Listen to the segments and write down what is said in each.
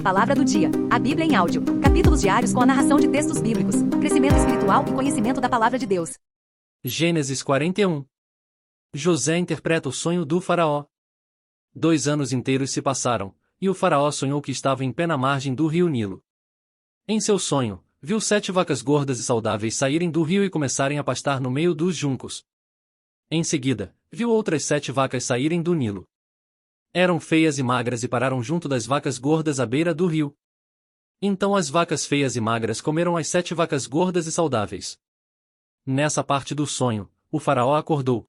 Palavra do dia. A Bíblia em áudio. Capítulos diários com a narração de textos bíblicos. Crescimento espiritual e conhecimento da Palavra de Deus. Gênesis 41. José interpreta o sonho do faraó. 2 anos inteiros se passaram, e o faraó sonhou que estava em pé na margem do rio Nilo. Em seu sonho, viu 7 vacas gordas e saudáveis saírem do rio e começarem a pastar no meio dos juncos. Em seguida, viu outras 7 vacas saírem do Nilo. Eram feias e magras e pararam junto das vacas gordas à beira do rio. Então as vacas feias e magras comeram as 7 vacas gordas e saudáveis. Nessa parte do sonho, o faraó acordou.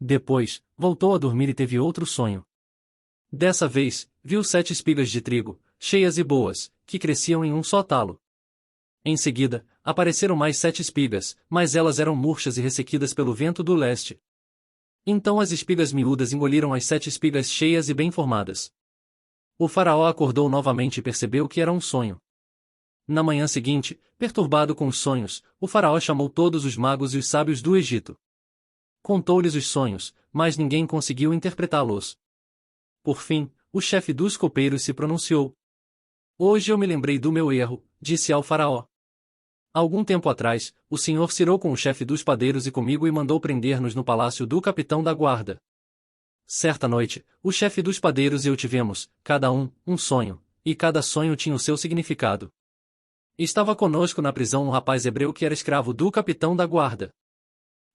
Depois, voltou a dormir e teve outro sonho. Dessa vez, viu 7 espigas de trigo, cheias e boas, que cresciam em um só talo. Em seguida, apareceram mais 7 espigas, mas elas eram murchas e ressequidas pelo vento do leste. Então as espigas miúdas engoliram as 7 espigas cheias e bem formadas. O faraó acordou novamente e percebeu que era um sonho. Na manhã seguinte, perturbado com os sonhos, o faraó chamou todos os magos e os sábios do Egito. Contou-lhes os sonhos, mas ninguém conseguiu interpretá-los. Por fim, o chefe dos copeiros se pronunciou. Hoje eu me lembrei do meu erro, disse ao faraó. Algum tempo atrás, o senhor se irou com o chefe dos padeiros e comigo e mandou prender-nos no palácio do capitão da guarda. Certa noite, o chefe dos padeiros e eu tivemos, cada um sonho, e cada sonho tinha o seu significado. Estava conosco na prisão um rapaz hebreu que era escravo do capitão da guarda.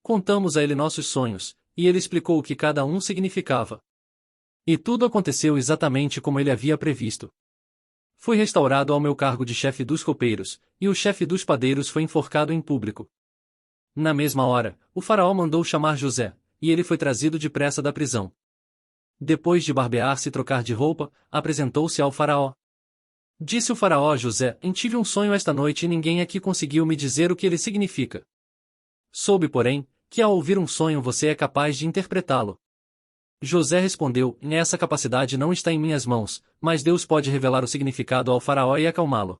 Contamos a ele nossos sonhos, e ele explicou o que cada um significava. E tudo aconteceu exatamente como ele havia previsto. Fui restaurado ao meu cargo de chefe dos copeiros, e o chefe dos padeiros foi enforcado em público. Na mesma hora, o faraó mandou chamar José, e ele foi trazido depressa da prisão. Depois de barbear-se e trocar de roupa, apresentou-se ao faraó. Disse o faraó a José: tive um sonho esta noite e ninguém aqui conseguiu me dizer o que ele significa. Soube, porém, que ao ouvir um sonho você é capaz de interpretá-lo. José respondeu: essa capacidade não está em minhas mãos, mas Deus pode revelar o significado ao faraó e acalmá-lo.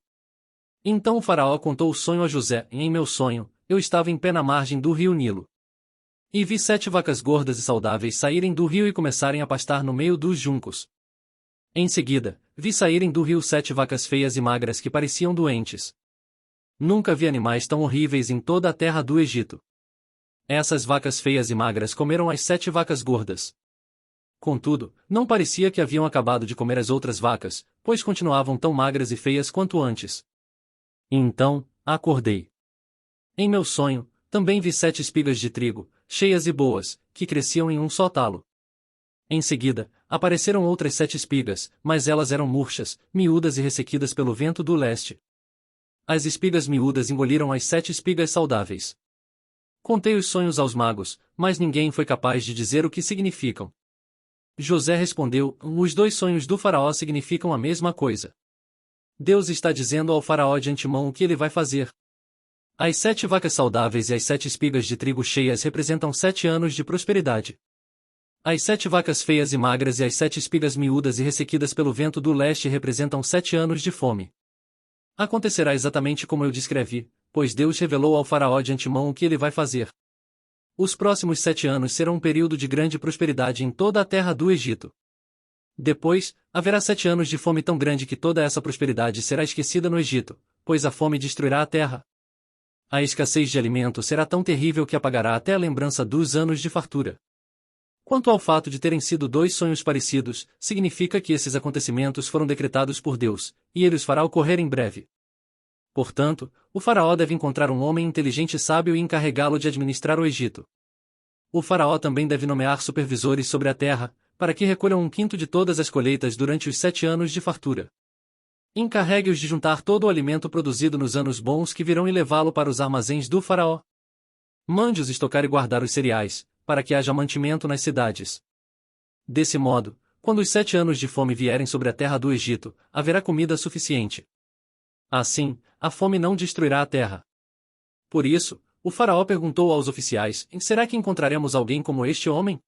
Então o faraó contou o sonho a José: em meu sonho, eu estava em pé na margem do rio Nilo. E vi 7 vacas gordas e saudáveis saírem do rio e começarem a pastar no meio dos juncos. Em seguida, vi saírem do rio 7 vacas feias e magras que pareciam doentes. Nunca vi animais tão horríveis em toda a terra do Egito. Essas vacas feias e magras comeram as 7 vacas gordas. Contudo, não parecia que haviam acabado de comer as outras vacas, pois continuavam tão magras e feias quanto antes. Então, acordei. Em meu sonho, também vi 7 espigas de trigo, cheias e boas, que cresciam em um só talo. Em seguida, apareceram outras 7 espigas, mas elas eram murchas, miúdas e ressequidas pelo vento do leste. As espigas miúdas engoliram as 7 espigas saudáveis. Contei os sonhos aos magos, mas ninguém foi capaz de dizer o que significam. José respondeu: os 2 sonhos do faraó significam a mesma coisa. Deus está dizendo ao faraó de antemão o que ele vai fazer. As 7 vacas saudáveis e as 7 espigas de trigo cheias representam 7 anos de prosperidade. As 7 vacas feias e magras e as 7 espigas miúdas e ressequidas pelo vento do leste representam 7 anos de fome. Acontecerá exatamente como eu descrevi, pois Deus revelou ao faraó de antemão o que ele vai fazer. Os próximos 7 anos serão um período de grande prosperidade em toda a terra do Egito. Depois, haverá 7 anos de fome tão grande que toda essa prosperidade será esquecida no Egito, pois a fome destruirá a terra. A escassez de alimento será tão terrível que apagará até a lembrança dos anos de fartura. Quanto ao fato de terem sido 2 sonhos parecidos, significa que esses acontecimentos foram decretados por Deus, e ele os fará ocorrer em breve. Portanto, o faraó deve encontrar um homem inteligente e sábio e encarregá-lo de administrar o Egito. O faraó também deve nomear supervisores sobre a terra, para que recolham 1/5 de todas as colheitas durante os 7 anos de fartura. Encarregue-os de juntar todo o alimento produzido nos anos bons que virão e levá-lo para os armazéns do faraó. Mande-os estocar e guardar os cereais, para que haja mantimento nas cidades. Desse modo, quando os 7 anos de fome vierem sobre a terra do Egito, haverá comida suficiente. Assim, a fome não destruirá a terra. Por isso, o faraó perguntou aos oficiais: será que encontraremos alguém como este homem?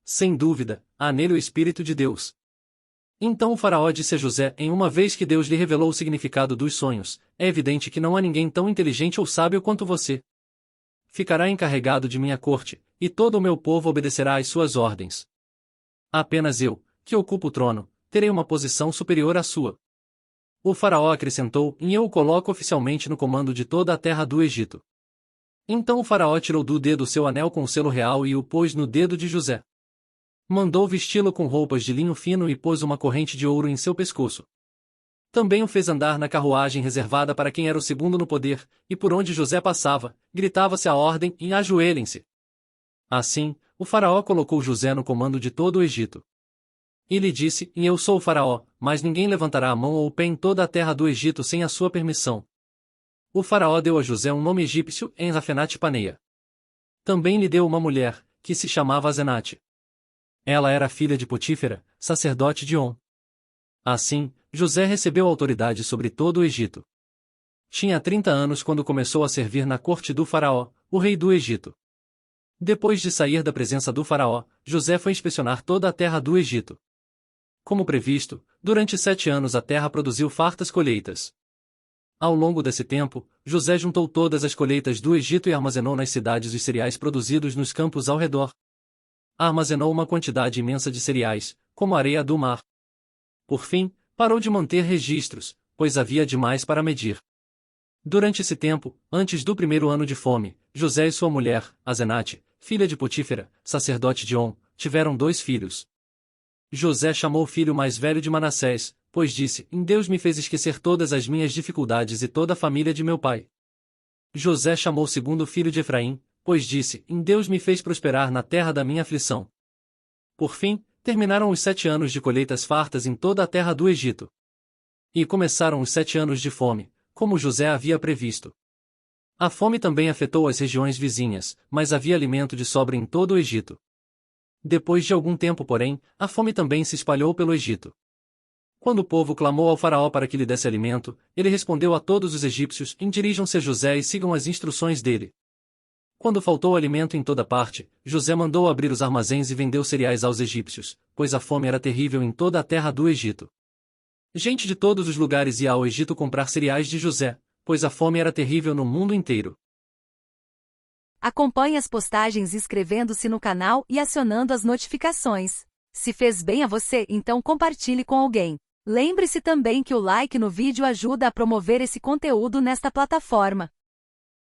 Sem dúvida, há nele o Espírito de Deus. Então o faraó disse a José: uma vez que Deus lhe revelou o significado dos sonhos, é evidente que não há ninguém tão inteligente ou sábio quanto você. Ficará encarregado de minha corte, e todo o meu povo obedecerá às suas ordens. Apenas eu, que ocupo o trono, terei uma posição superior à sua. O faraó acrescentou: e eu o coloco oficialmente no comando de toda a terra do Egito. Então o faraó tirou do dedo o seu anel com o selo real e o pôs no dedo de José. Mandou vesti-lo com roupas de linho fino e pôs uma corrente de ouro em seu pescoço. Também o fez andar na carruagem reservada para quem era o segundo no poder, e por onde José passava, gritava-se a ordem e ajoelhem-se. Assim, o faraó colocou José no comando de todo o Egito. E lhe disse: e eu sou o faraó, mas ninguém levantará a mão ou o pé em toda a terra do Egito sem a sua permissão. O faraó deu a José um nome egípcio em Rafenate-Paneia. Também lhe deu uma mulher, que se chamava Asenate. Ela era filha de Potífera, sacerdote de On. Assim, José recebeu autoridade sobre todo o Egito. Tinha 30 anos quando começou a servir na corte do faraó, o rei do Egito. Depois de sair da presença do faraó, José foi inspecionar toda a terra do Egito. Como previsto, durante 7 anos a terra produziu fartas colheitas. Ao longo desse tempo, José juntou todas as colheitas do Egito e armazenou nas cidades os cereais produzidos nos campos ao redor. Armazenou uma quantidade imensa de cereais, como a areia do mar. Por fim, parou de manter registros, pois havia demais para medir. Durante esse tempo, antes do primeiro ano de fome, José e sua mulher, Asenate, filha de Potífera, sacerdote de On, tiveram 2 filhos. José chamou o filho mais velho de Manassés, pois disse: em Deus me fez esquecer todas as minhas dificuldades e toda a família de meu pai. José chamou o segundo filho de Efraim, pois disse: em Deus me fez prosperar na terra da minha aflição. Por fim, terminaram os 7 anos de colheitas fartas em toda a terra do Egito. E começaram os 7 anos de fome, como José havia previsto. A fome também afetou as regiões vizinhas, mas havia alimento de sobra em todo o Egito. Depois de algum tempo, porém, a fome também se espalhou pelo Egito. Quando o povo clamou ao faraó para que lhe desse alimento, ele respondeu a todos os egípcios: dirijam-se a José e sigam as instruções dele. Quando faltou alimento em toda parte, José mandou abrir os armazéns e vendeu cereais aos egípcios, pois a fome era terrível em toda a terra do Egito. Gente de todos os lugares ia ao Egito comprar cereais de José, pois a fome era terrível no mundo inteiro. Acompanhe as postagens inscrevendo-se no canal e acionando as notificações. Se fez bem a você, então compartilhe com alguém. Lembre-se também que o like no vídeo ajuda a promover esse conteúdo nesta plataforma.